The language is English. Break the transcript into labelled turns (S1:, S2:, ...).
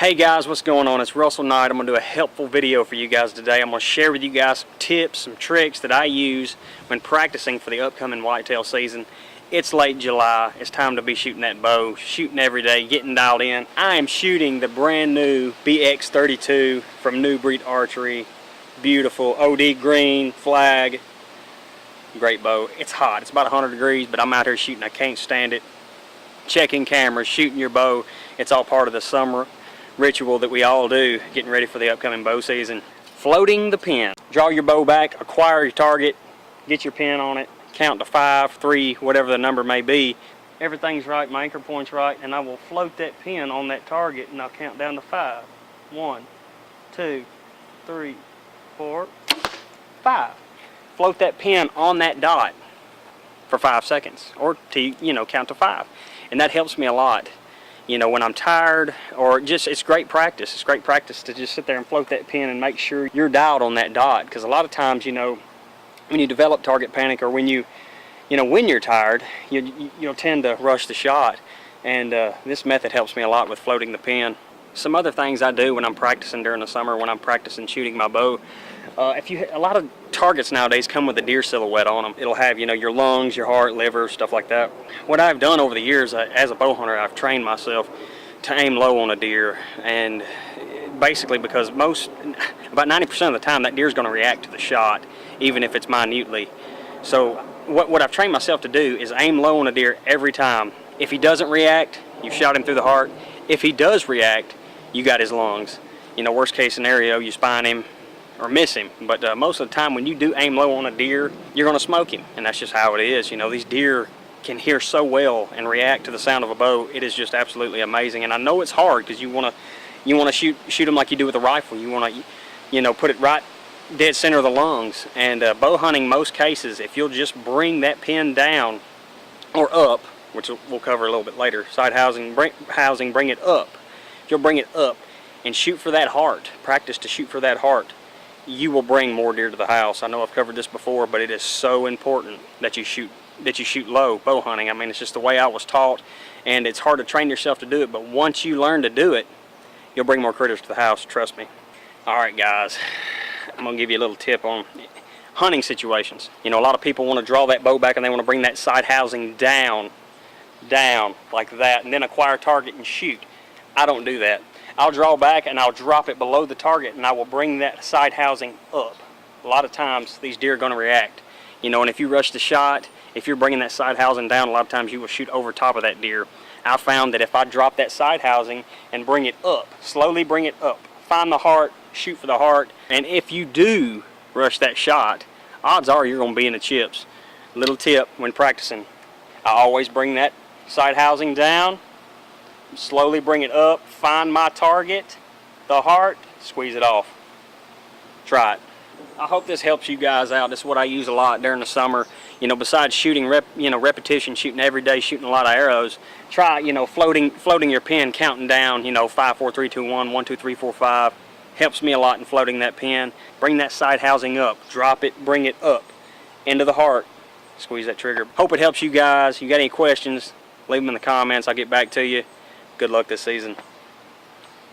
S1: Hey guys, what's going on? It's Russell Knight. I'm going to do a helpful video for you guys today. I'm going to share with you guys some tips, some tricks that I use when practicing for the upcoming whitetail season. It's late July. It's time to be shooting that bow, shooting every day, getting dialed in. I am shooting the brand new BX32 from New Breed Archery. Beautiful OD green flag. Great bow. It's hot. It's about 100 degrees, but I'm out here shooting. I can't stand it. Checking cameras, shooting your bow. It's all part of the summer ritual that we all do, getting ready for the upcoming bow season. Floating the pin. Draw your bow back, acquire your target, get your pin on it, count to 5, 3, whatever the number may be. Everything's right, my anchor point's right, and I will float that pin on that target and I'll count down to 5. 1, 2, 3, 4, 5. Float that pin on that dot for 5 seconds, or to, count to 5. And that helps me a lot. When I'm tired, or just, it's great practice. It's great practice to just sit there and float that pin and make sure you're dialed on that dot. Because a lot of times, when you develop target panic, or when when you're tired, you'll tend to rush the shot. And this method helps me a lot with floating the pin. Some other things I do when I'm practicing during the summer, when I'm practicing shooting my bow. A lot of targets nowadays come with a deer silhouette on them. It'll have your lungs, your heart, liver, stuff like that. What I've done over the years as a bow hunter, I've trained myself to aim low on a deer, and basically because about 90% of the time that deer's going to react to the shot, even if it's minutely. So what I've trained myself to do is aim low on a deer every time. If he doesn't react, you shot him through the heart. If he does react, you got his lungs. Worst case scenario, you spine him or miss him. But most of the time when you do aim low on a deer, you're going to smoke him, and that's just how it is. These deer can hear so well and react to the sound of a bow. It is just absolutely amazing. And I know it's hard because you want to shoot them like you do with a rifle. You want to put it right dead center of the lungs. And bow hunting, most cases, if you'll just bring that pin down or up, which we'll cover a little bit later, side housing, bring it up. If you'll bring it up and shoot for that heart, practice to shoot for that heart, you will bring more deer to the house. I know I've covered this before, but it is so important that you shoot low bow hunting. I mean, it's just the way I was taught, and it's hard to train yourself to do it, but once you learn to do it, you'll bring more critters to the house, trust me. Alright guys, I'm going to give you a little tip on hunting situations. A lot of people want to draw that bow back and they want to bring that side housing down like that, and then acquire target and shoot. I don't do that. I'll draw back and I'll drop it below the target, and I will bring that side housing up. A lot of times these deer are going to react. And if you rush the shot, if you're bringing that side housing down, a lot of times you will shoot over top of that deer. I found that if I drop that side housing and bring it up, slowly bring it up, find the heart, shoot for the heart, and if you do rush that shot, odds are you're going to be in the chips. Little tip when practicing, I always bring that side housing down, slowly bring it up, find my target, the heart, squeeze it off. Try it. I hope this helps you guys out. This is what I use a lot during the summer. Besides shooting repetition, shooting every day, shooting a lot of arrows, try floating your pin, counting down 5, 4, 3, 2, 1, 1, 2, 3, 4, 5. Helps me a lot in floating that pin. Bring that side housing up, drop it, bring it up into the heart, squeeze that trigger. Hope it helps you guys. You got any questions, leave them in the comments. I'll get back to you. Good luck this season.